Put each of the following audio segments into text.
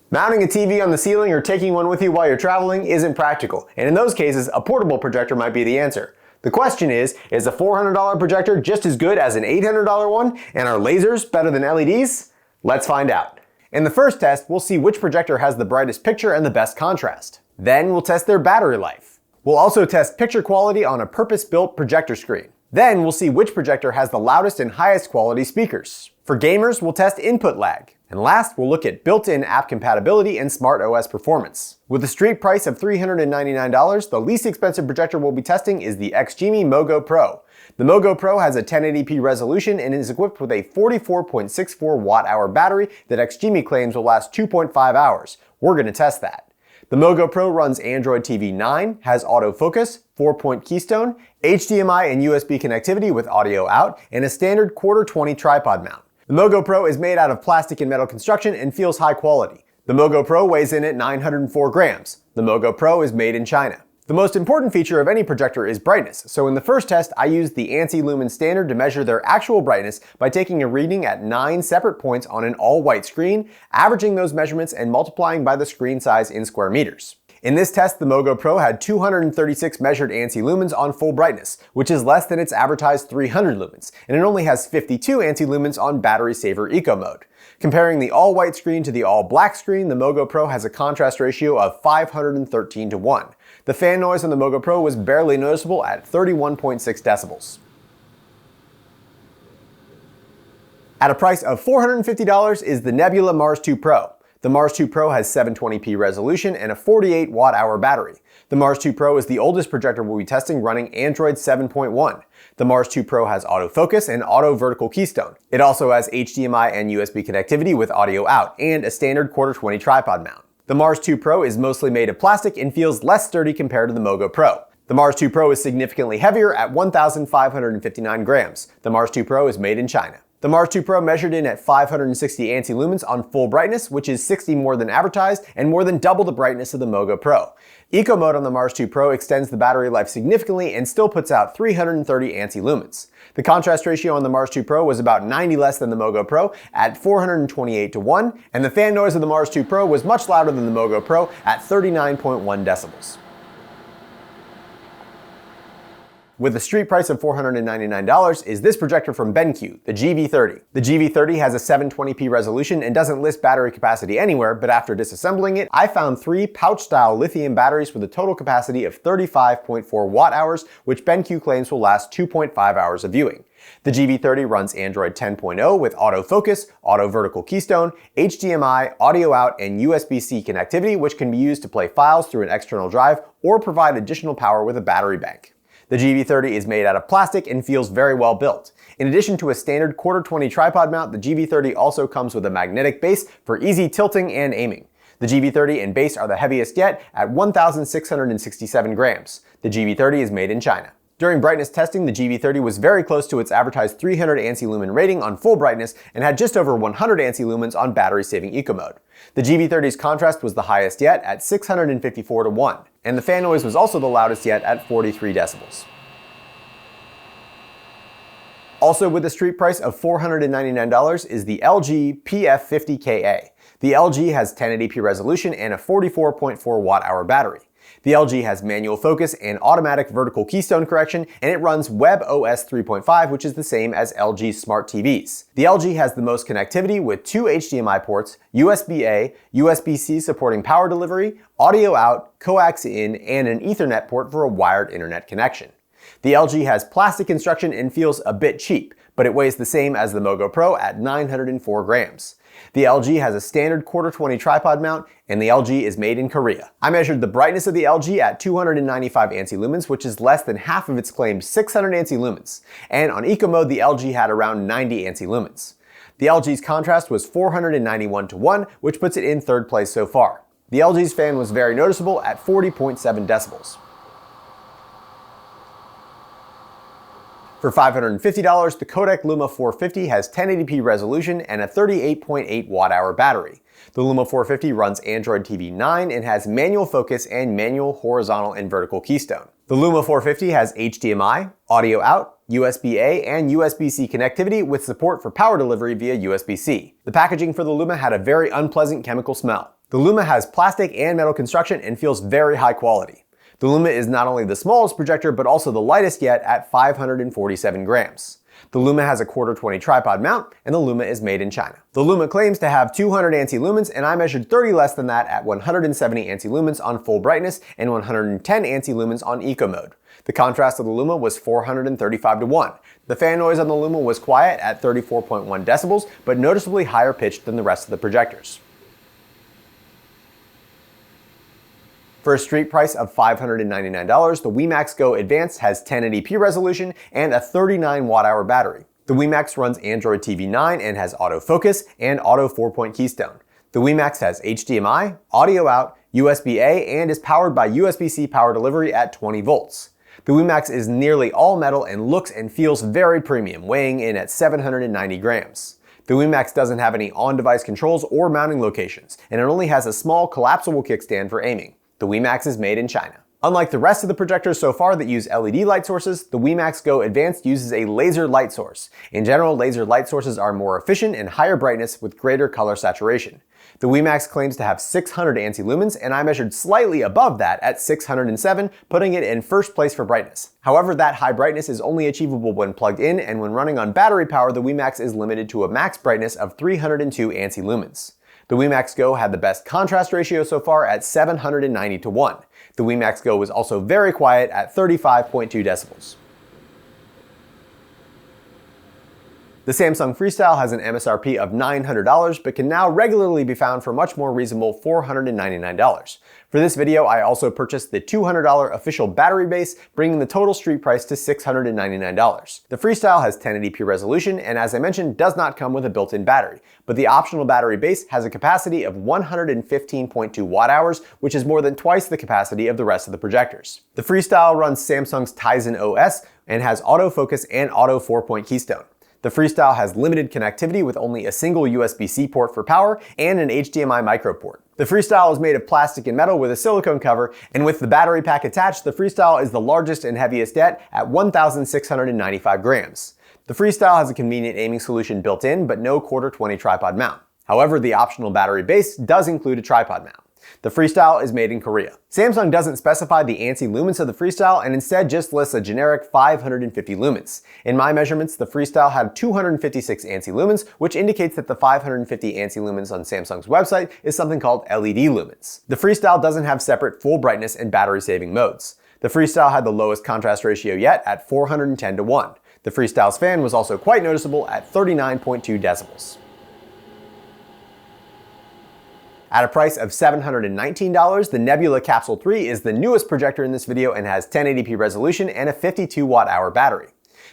Mounting a TV on the ceiling or taking one with you while you're traveling isn't practical, and in those cases, a portable projector might be the answer. The question is a $400 projector just as good as an $800 one, and are lasers better than LEDs? Let's find out. In the first test, we'll see which projector has the brightest picture and the best contrast. Then we'll test their battery life. We'll also test picture quality on a purpose-built projector screen. Then we'll see which projector has the loudest and highest quality speakers. For gamers, we'll test input lag. And last, we'll look at built-in app compatibility and smart OS performance. With a street price of $399, the least expensive projector we'll be testing is the XGIMI Mogo Pro. The Mogo Pro has a 1080p resolution and is equipped with a 44.64 watt-hour battery that XGIMI claims will last 2.5 hours. We're going to test that. The Mogo Pro runs Android TV 9, has autofocus, 4-point keystone, HDMI and USB connectivity with audio out, and a standard Q20 tripod mount. The Mogo Pro is made out of plastic and metal construction and feels high quality. The Mogo Pro weighs in at 904 grams. The Mogo Pro is made in China. The most important feature of any projector is brightness, so in the first test I used the ANSI lumen standard to measure their actual brightness by taking a reading at 9 separate points on an all-white screen, averaging those measurements and multiplying by the screen size in square meters. In this test, the Mogo Pro had 236 measured ANSI lumens on full brightness, which is less than its advertised 300 lumens, and it only has 52 ANSI lumens on battery saver eco mode. Comparing the all-white screen to the all-black screen, the Mogo Pro has a contrast ratio of 513 to 1. The fan noise on the Mogo Pro was barely noticeable at 31.6 decibels. At a price of $450 is the Nebula Mars 2 Pro. The Mars 2 Pro has 720p resolution and a 48 watt-hour battery. The Mars 2 Pro is the oldest projector we'll be testing running Android 7.1. The Mars 2 Pro has autofocus and auto vertical keystone. It also has HDMI and USB connectivity with audio out and a standard Q20 tripod mount. The Mars 2 Pro is mostly made of plastic and feels less sturdy compared to the Mogo Pro. The Mars 2 Pro is significantly heavier at 1,559 grams. The Mars 2 Pro is made in China. The Mars 2 Pro measured in at 560 ANSI lumens on full brightness, which is 60 more than advertised and more than double the brightness of the Mogo Pro. Eco mode on the Mars 2 Pro extends the battery life significantly and still puts out 330 ANSI lumens. The contrast ratio on the Mars 2 Pro was about 90 less than the Mogo Pro at 428 to 1, and the fan noise of the Mars 2 Pro was much louder than the Mogo Pro at 39.1 decibels. With a street price of $499 is this projector from BenQ, the GV30. The GV30 has a 720p resolution and doesn't list battery capacity anywhere, but after disassembling it, I found 3 pouch-style lithium batteries with a total capacity of 35.4 watt-hours, which BenQ claims will last 2.5 hours of viewing. The GV30 runs Android 10.0 with autofocus, auto vertical keystone, HDMI, audio out, and USB-C connectivity, which can be used to play files through an external drive or provide additional power with a battery bank. The GV30 is made out of plastic and feels very well built. In addition to a standard Q20 tripod mount, the GV30 also comes with a magnetic base for easy tilting and aiming. The GV30 and base are the heaviest yet at 1,667 grams. The GV30 is made in China. During brightness testing, the GV30 was very close to its advertised 300 ANSI lumen rating on full brightness and had just over 100 ANSI lumens on battery saving eco mode. The GV30's contrast was the highest yet at 654 to 1, and the fan noise was also the loudest yet at 43 decibels. Also with a street price of $499 is the LG PF50KA. The LG has 1080p resolution and a 44.4 watt-hour battery. The LG has manual focus and automatic vertical keystone correction, and it runs WebOS 3.5, which is the same as LG's smart TVs. The LG has the most connectivity with 2 HDMI ports, USB-A, USB-C supporting power delivery, audio out, coax in, and an Ethernet port for a wired internet connection. The LG has plastic construction and feels a bit cheap, but it weighs the same as the Mogo Pro at 904 grams. The LG has a standard Q20 tripod mount, and the LG is made in Korea. I measured the brightness of the LG at 295 ANSI lumens, which is less than half of its claimed 600 ANSI lumens. And on eco mode, the LG had around 90 ANSI lumens. The LG's contrast was 491 to 1, which puts it in third place so far. The LG's fan was very noticeable at 40.7 decibels. For $550, the Kodak Luma 450 has 1080p resolution and a 38.8 watt-hour battery. The Luma 450 runs Android TV 9 and has manual focus and manual horizontal and vertical keystone. The Luma 450 has HDMI, audio out, USB-A, and USB-C connectivity with support for power delivery via USB-C. The packaging for the Luma had a very unpleasant chemical smell. The Luma has plastic and metal construction and feels very high quality. The Luma is not only the smallest projector, but also the lightest yet at 547 grams. The Luma has a 1/4-20 tripod mount, and the Luma is made in China. The Luma claims to have 200 ANSI-lumens, and I measured 30 less than that at 170 ANSI-lumens on full brightness and 110 ANSI-lumens on eco mode. The contrast of the Luma was 435:1. The fan noise on the Luma was quiet at 34.1 decibels, but noticeably higher pitched than the rest of the projectors. For a street price of $599, the WiMAX Go Advanced has 1080p resolution and a 39 watt-hour battery. The WiMAX runs Android TV 9 and has autofocus and auto 4-point keystone. The WiMAX has HDMI, audio out, USB-A, and is powered by USB-C power delivery at 20 volts. The WiMAX is nearly all metal and looks and feels very premium, weighing in at 790 grams. The WiMAX doesn't have any on-device controls or mounting locations, and it only has a small collapsible kickstand for aiming. The WiMAX is made in China. Unlike the rest of the projectors so far that use LED light sources, the WiMAX Go Advanced uses a laser light source. In general, laser light sources are more efficient and higher brightness with greater color saturation. The WiMAX claims to have 600 ANSI-lumens, and I measured slightly above that at 607, putting it in first place for brightness. However, that high brightness is only achievable when plugged in, and when running on battery power, the WiMAX is limited to a max brightness of 302 ANSI-lumens. The WiMAX Go had the best contrast ratio so far at 790:1. The WiMAX Go was also very quiet at 35.2 decibels. The Samsung Freestyle has an MSRP of $900, but can now regularly be found for much more reasonable $499. For this video, I also purchased the $200 official battery base, bringing the total street price to $699. The Freestyle has 1080p resolution, and as I mentioned, does not come with a built-in battery, but the optional battery base has a capacity of 115.2 watt-hours, which is more than twice the capacity of the rest of the projectors. The Freestyle runs Samsung's Tizen OS and has autofocus and auto 4-point keystone. The Freestyle has limited connectivity with only a single USB-C port for power and an HDMI micro port. The Freestyle is made of plastic and metal with a silicone cover, and with the battery pack attached, the Freestyle is the largest and heaviest yet at 1,695 grams. The Freestyle has a convenient aiming solution built in, but no 1/4-20 tripod mount. However, the optional battery base does include a tripod mount. The Freestyle is made in Korea. Samsung doesn't specify the ANSI-lumens of the Freestyle and instead just lists a generic 550 lumens. In my measurements, the Freestyle had 256 ANSI-lumens, which indicates that the 550 ANSI-lumens on Samsung's website is something called LED lumens. The Freestyle doesn't have separate full brightness and battery saving modes. The Freestyle had the lowest contrast ratio yet at 410:1. The Freestyle's fan was also quite noticeable at 39.2 decibels. At a price of $719, the Nebula Capsule 3 is the newest projector in this video and has 1080p resolution and a 52 watt-hour battery.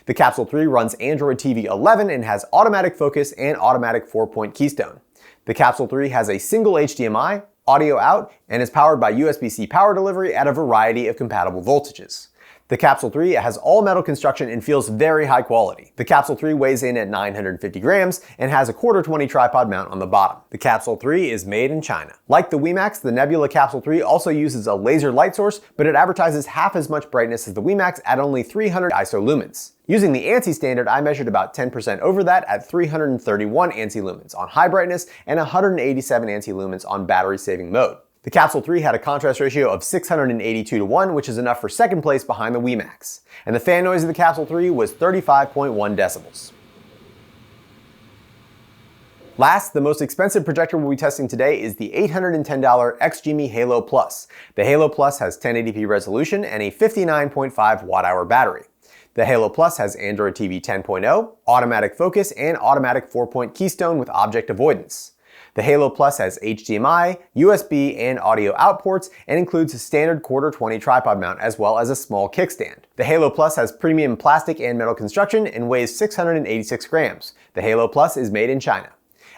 The Capsule 3 runs Android TV 11 and has automatic focus and automatic 4-point keystone. The Capsule 3 has a single HDMI, audio out, and is powered by USB-C power delivery at a variety of compatible voltages. The Capsule 3 has all metal construction and feels very high quality. The Capsule 3 weighs in at 950 grams and has a 1/4-20 tripod mount on the bottom. The Capsule 3 is made in China. Like the WiMAX, the Nebula Capsule 3 also uses a laser light source, but it advertises half as much brightness as the WiMAX at only 300 ISO lumens. Using the ANSI standard, I measured about 10% over that at 331 ANSI lumens on high brightness and 187 ANSI lumens on battery saving mode. The Capsule 3 had a contrast ratio of 682:1, which is enough for second place behind the WiMAX. And the fan noise of the Capsule 3 was 35.1 decibels. Last, the most expensive projector we'll be testing today is the $810 XGIMI Halo Plus. The Halo Plus has 1080p resolution and a 59.5 watt-hour battery. The Halo Plus has Android TV 10.0, automatic focus, and automatic 4-point keystone with object avoidance. The Halo Plus has HDMI, USB, and audio out ports and includes a standard 1/4-20 tripod mount as well as a small kickstand. The Halo Plus has premium plastic and metal construction and weighs 686 grams. The Halo Plus is made in China.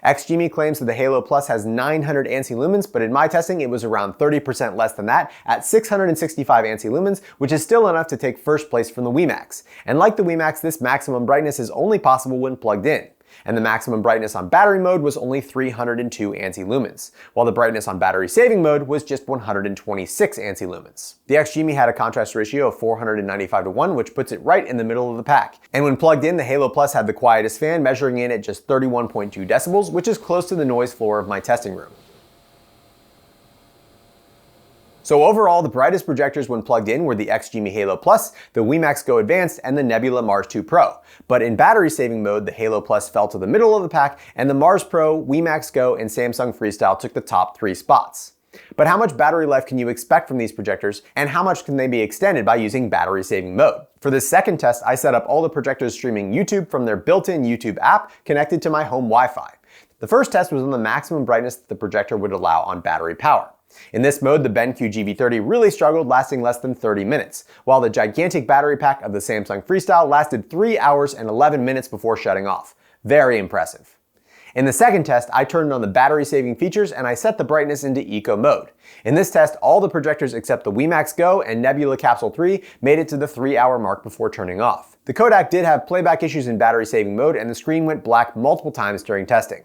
XGIMI claims that the Halo Plus has 900 ANSI lumens, but in my testing it was around 30% less than that at 665 ANSI lumens, which is still enough to take first place from the WiMAX. And like the WiMAX, this maximum brightness is only possible when plugged in. and the maximum brightness on battery mode was only 302 ANSI-lumens, while the brightness on battery saving mode was just 126 ANSI-lumens. The XGIMI had a contrast ratio of 495:1, which puts it right in the middle of the pack. And when plugged in, the Halo Plus had the quietest fan, measuring in at just 31.2 decibels, which is close to the noise floor of my testing room. So overall, the brightest projectors when plugged in were the XGIMI Halo Plus, the WiMAX Go Advanced, and the Nebula Mars 2 Pro. But in battery saving mode, the Halo Plus fell to the middle of the pack, and the Mars Pro, WiMAX Go, and Samsung Freestyle took the top 3 spots. But how much battery life can you expect from these projectors, and how much can they be extended by using battery saving mode? For this second test, I set up all the projectors streaming YouTube from their built-in YouTube app connected to my home Wi-Fi. The first test was on the maximum brightness that the projector would allow on battery power. In this mode, the BenQ GV30 really struggled, lasting less than 30 minutes, while the gigantic battery pack of the Samsung Freestyle lasted 3 hours and 11 minutes before shutting off. Very impressive. In the second test, I turned on the battery saving features and I set the brightness into eco mode. In this test, all the projectors except the WiMAX Go and Nebula Capsule 3 made it to the 3-hour mark before turning off. The Kodak did have playback issues in battery saving mode, and the screen went black multiple times during testing.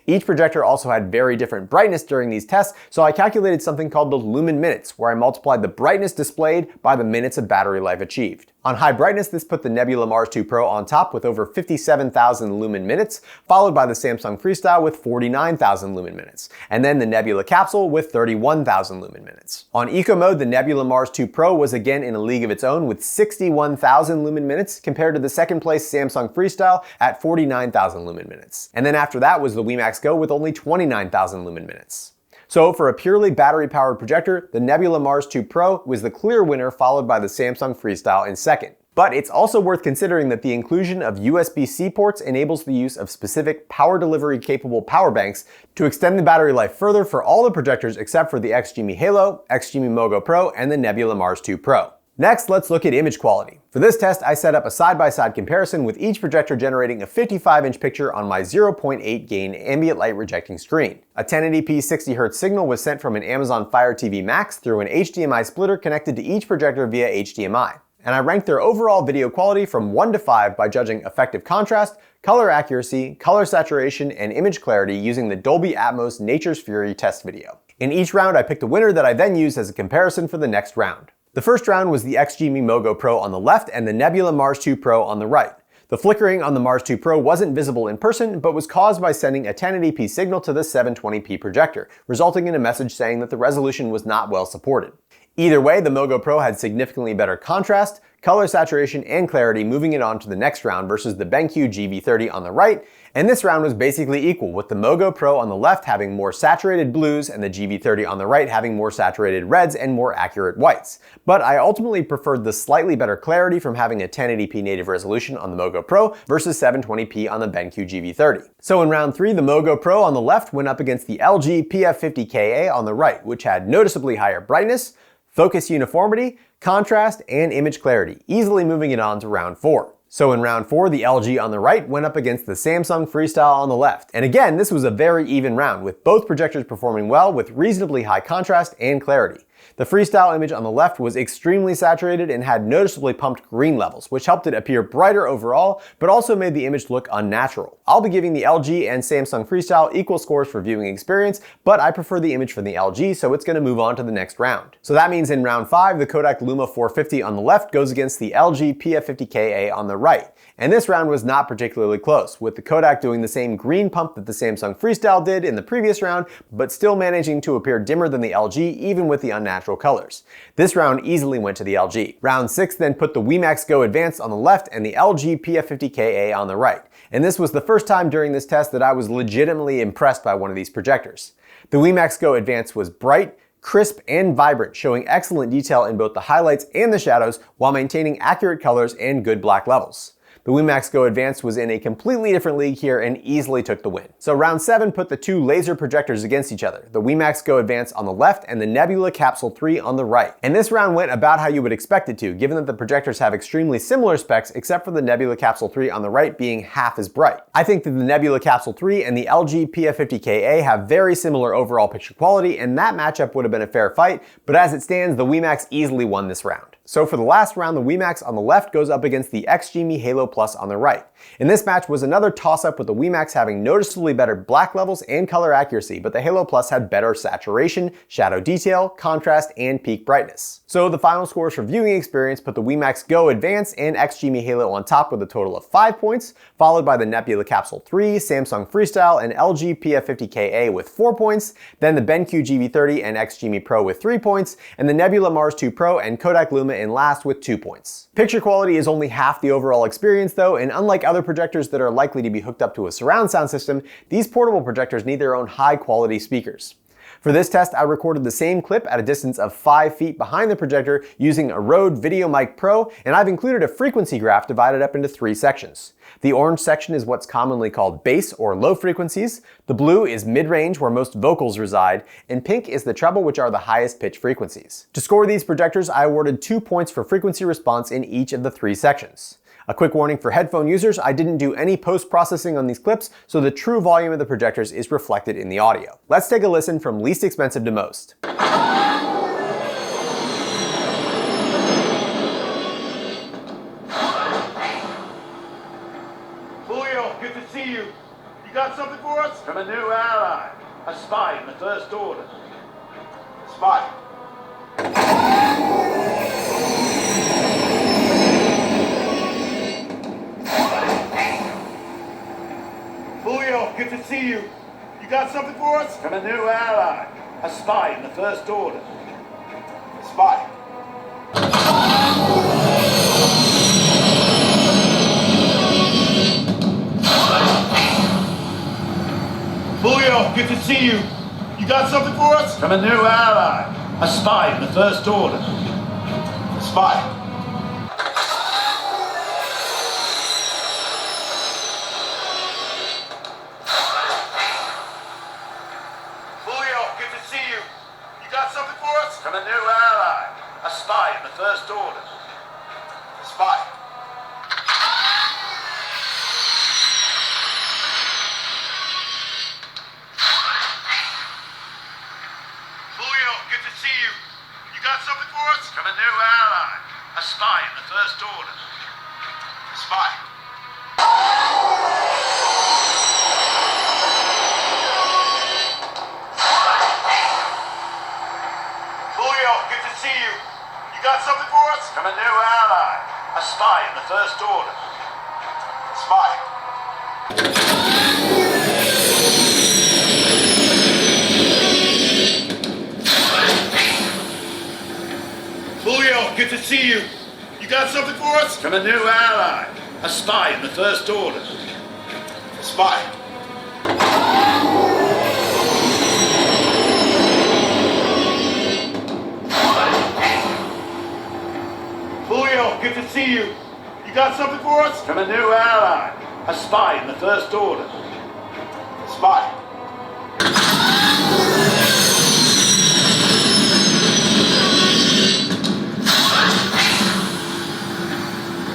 Each projector also had very different brightness during these tests, so I calculated something called the lumen minutes, where I multiplied the brightness displayed by the minutes of battery life achieved. On high brightness, this put the Nebula Mars 2 Pro on top with over 57,000 lumen minutes, followed by the Samsung Freestyle with 49,000 lumen minutes, and then the Nebula Capsule with 31,000 lumen minutes. On eco mode, the Nebula Mars 2 Pro was again in a league of its own with 61,000 lumen minutes compared to the second place Samsung Freestyle at 49,000 lumen minutes. And then after that was the WiMAX Go with only 29,000 lumen minutes. So for a purely battery-powered projector, the Nebula Mars 2 Pro was the clear winner, followed by the Samsung Freestyle in second. But it's also worth considering that the inclusion of USB-C ports enables the use of specific power delivery capable power banks to extend the battery life further for all the projectors except for the XGIMI Halo, XGIMI Mogo Pro, and the Nebula Mars 2 Pro. Next, let's look at image quality. For this test, I set up a side-by-side comparison with each projector generating a 55-inch picture on my 0.8 gain ambient light rejecting screen. A 1080p 60Hz signal was sent from an Amazon Fire TV Max through an HDMI splitter connected to each projector via HDMI. And I ranked their overall video quality from 1 to 5 by judging effective contrast, color accuracy, color saturation, and image clarity using the Dolby Atmos Nature's Fury test video. In each round, I picked a winner that I then used as a comparison for the next round. The first round was the XGIMI Mogo Pro on the left and the Nebula Mars 2 Pro on the right. The flickering on the Mars 2 Pro wasn't visible in person, but was caused by sending a 1080p signal to the 720p projector, resulting in a message saying that the resolution was not well supported. Either way, the Mogo Pro had significantly better contrast, color saturation, and clarity, moving it on to the next round versus the BenQ GV30 on the right, and this round was basically equal, with the Mogo Pro on the left having more saturated blues and the GV30 on the right having more saturated reds and more accurate whites. But I ultimately preferred the slightly better clarity from having a 1080p native resolution on the Mogo Pro versus 720p on the BenQ GV30. So in round 3, the Mogo Pro on the left went up against the LG PF50KA on the right, which had noticeably higher brightness, focus uniformity, contrast, and image clarity, easily moving it on to round 4. So in round 4, the LG on the right went up against the Samsung Freestyle on the left. And again, this was a very even round, with both projectors performing well with reasonably high contrast and clarity. The Freestyle image on the left was extremely saturated and had noticeably pumped green levels, which helped it appear brighter overall, but also made the image look unnatural. I'll be giving the LG and Samsung Freestyle equal scores for viewing experience, but I prefer the image from the LG, so it's going to move on to the next round. So that means in round 5, the Kodak Luma 450 on the left goes against the LG PF50KA on the right. And this round was not particularly close, with the Kodak doing the same green pump that the Samsung Freestyle did in the previous round, but still managing to appear dimmer than the LG even with the unnatural colors. This round easily went to the LG. Round 6 then put the WiMAX Go Advanced on the left and the LG PF50KA on the right. And this was the first time during this test that I was legitimately impressed by one of these projectors. The WiMAX Go Advanced was bright, crisp, and vibrant, showing excellent detail in both the highlights and the shadows while maintaining accurate colors and good black levels. The WiMAX Go Advanced was in a completely different league here and easily took the win. So round 7 put the two laser projectors against each other, the WiMAX Go Advanced on the left and the Nebula Capsule 3 on the right. And this round went about how you would expect it to, given that the projectors have extremely similar specs except for the Nebula Capsule 3 on the right being half as bright. I think that the Nebula Capsule 3 and the LG PF50KA have very similar overall picture quality, and that matchup would have been a fair fight, but as it stands, the WiMAX easily won this round. So for the last round, the WiiMAX on the left goes up against the XGIMI Halo Plus on the right. And this match was another toss-up with the WiiMAX having noticeably better black levels and color accuracy, but the Halo Plus had better saturation, shadow detail, contrast, and peak brightness. So the final scores for viewing experience put the WiiMAX Go Advance and XGIMI Halo on top with a total of 5 points, followed by the Nebula Capsule 3, Samsung Freestyle, and LG PF50KA with 4 points, then the BenQ GV30 and XGIMI Pro with 3 points, and the Nebula Mars 2 Pro and Kodak Luma in last with 2 points. Picture quality is only half the overall experience though, and unlike other projectors that are likely to be hooked up to a surround sound system, these portable projectors need their own high quality speakers. For this test, I recorded the same clip at a distance of 5 feet behind the projector using a Rode VideoMic Pro, and I've included a frequency graph divided up into 3 sections. The orange section is what's commonly called bass or low frequencies, the blue is mid-range where most vocals reside, and pink is the treble, which are the highest pitch frequencies. To score these projectors, I awarded 2 points for frequency response in each of the 3 sections. A quick warning for headphone users, I didn't do any post-processing on these clips, so the true volume of the projectors is reflected in the audio. Let's take a listen from least expensive to most. Julio, good to see you. You got something for us? From a new ally, a spy in the First Order. Spy. Julio, good to see you. You got something for us? From a new ally, a spy in the First Order. Spy. Julio, good to see you. You got something for us? From a new ally, a spy in the First Order. Spy. From a new ally, a spy in the First Order. Spy. Julio, good to see you. You got something for us? From a new ally, a spy in the First Order. Spy. See you. You got something for us? From a new ally, a spy in the First Order. Spy. Julio, good to see you. You got something for us? From a new ally, a spy in the First Order. Spy. Julio, good to see you. You got something for us? From a new ally, a spy in the First Order. Spy.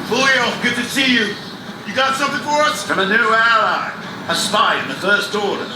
Julio, good to see you. You got something for us? From a new ally, a spy in the First Order.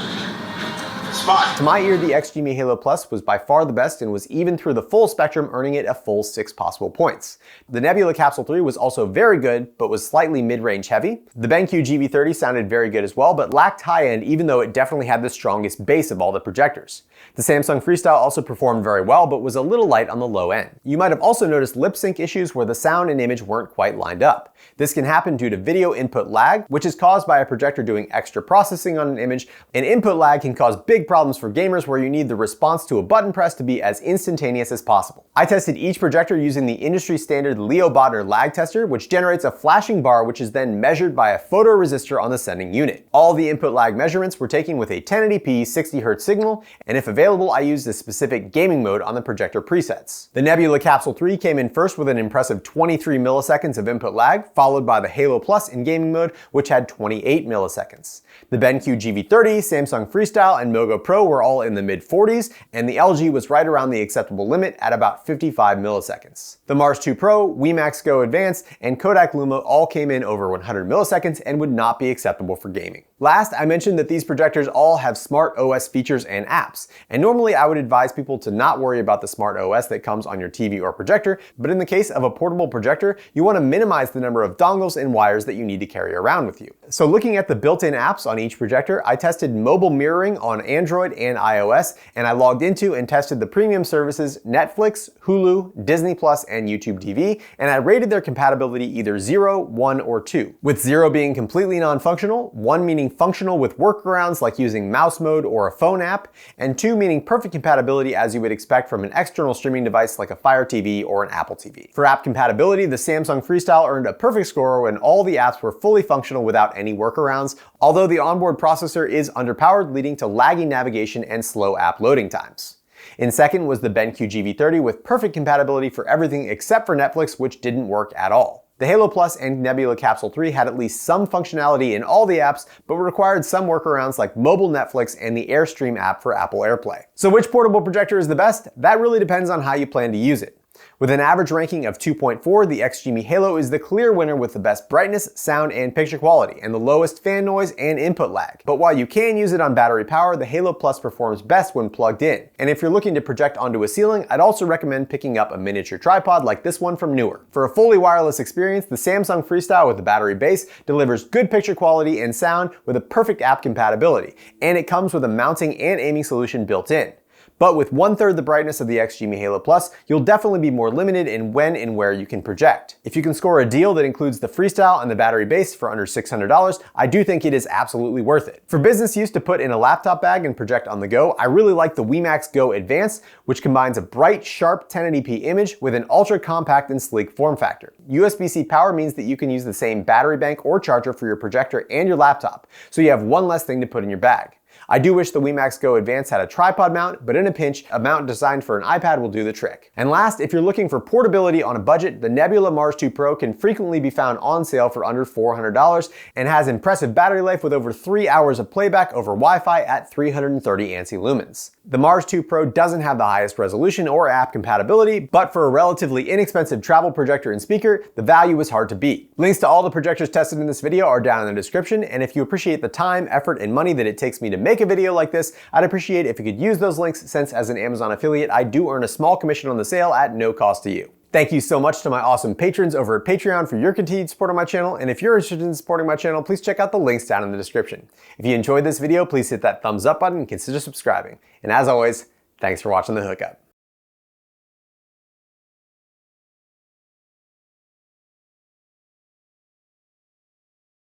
Spy. To my ear, the XGIMI Halo Plus was by far the best and was even through the full spectrum, earning it a full 6 possible points. The Nebula Capsule 3 was also very good, but was slightly mid-range heavy. The BenQ GV30 sounded very good as well, but lacked high-end even though it definitely had the strongest bass of all the projectors. The Samsung Freestyle also performed very well, but was a little light on the low end. You might have also noticed lip sync issues where the sound and image weren't quite lined up. This can happen due to video input lag, which is caused by a projector doing extra processing on an image, and input lag can cause big problems for gamers where you need the response to a button press to be as instantaneous as possible. I tested each projector using the industry standard Leobotter lag tester, which generates a flashing bar which is then measured by a photoresistor on the sending unit. All the input lag measurements were taken with a 1080p 60Hz signal, and if available, I used a specific gaming mode on the projector presets. The Nebula Capsule 3 came in first with an impressive 23 milliseconds of input lag, followed by the Halo Plus in gaming mode, which had 28 milliseconds. The BenQ GV30, Samsung Freestyle, and Mogo Pro were all in the mid-40s, and the LG was right around the acceptable limit at about 55 milliseconds. The Mars 2 Pro, WiiMAX Go Advance, and Kodak Luma all came in over 100 milliseconds and would not be acceptable for gaming. Last, I mentioned that these projectors all have smart OS features and apps, and normally I would advise people to not worry about the smart OS that comes on your TV or projector, but in the case of a portable projector, you want to minimize the number of dongles and wires that you need to carry around with you. So looking at the built-in apps on each projector, I tested mobile mirroring on Android and iOS, and I logged into and tested the premium services Netflix, Hulu, Disney Plus, and YouTube TV, and I rated their compatibility either 0, 1, or 2, with 0 being completely non-functional, 1 meaning functional with workarounds like using mouse mode or a phone app, and 2 meaning perfect compatibility as you would expect from an external streaming device like a Fire TV or an Apple TV. For app compatibility, the Samsung Freestyle earned a perfect score when all the apps were fully functional without any workarounds, although the onboard processor is underpowered, leading to laggy navigation and slow app loading times. In second was the BenQ GV30 with perfect compatibility for everything except for Netflix, which didn't work at all. The Halo Plus and Nebula Capsule 3 had at least some functionality in all the apps, but required some workarounds like mobile Netflix and the Airstream app for Apple AirPlay. So which portable projector is the best? That really depends on how you plan to use it. With an average ranking of 2.4, the XGME Halo is the clear winner with the best brightness, sound, and picture quality, and the lowest fan noise and input lag. But while you can use it on battery power, the Halo Plus performs best when plugged in. And if you're looking to project onto a ceiling, I'd also recommend picking up a miniature tripod like this one from Newer. For a fully wireless experience, the Samsung Freestyle with the battery base delivers good picture quality and sound with a perfect app compatibility, and it comes with a mounting and aiming solution built in. But with 1/3 the brightness of the XGME Halo Plus, you'll definitely be more limited in when and where you can project. If you can score a deal that includes the Freestyle and the battery base for under $600, I do think it is absolutely worth it. For business use to put in a laptop bag and project on the go, I really like the WeMax Go Advance, which combines a bright, sharp 1080p image with an ultra compact and sleek form factor. USB-C power means that you can use the same battery bank or charger for your projector and your laptop, so you have one less thing to put in your bag. I do wish the WeMax Go Advance had a tripod mount, but in a pinch, a mount designed for an iPad will do the trick. And last, if you're looking for portability on a budget, the Nebula Mars 2 Pro can frequently be found on sale for under $400 and has impressive battery life with over 3 hours of playback over Wi-Fi at 330 ANSI lumens. The Mars 2 Pro doesn't have the highest resolution or app compatibility, but for a relatively inexpensive travel projector and speaker, the value was hard to beat. Links to all the projectors tested in this video are down in the description, and if you appreciate the time, effort, and money that it takes me to make a video like this, I'd appreciate if you could use those links, since as an Amazon affiliate, I do earn a small commission on the sale at no cost to you. Thank you so much to my awesome patrons over at Patreon for your continued support on my channel, and if you're interested in supporting my channel, please check out the links down in the description. If you enjoyed this video, please hit that thumbs up button and consider subscribing. And as always, thanks for watching The Hookup.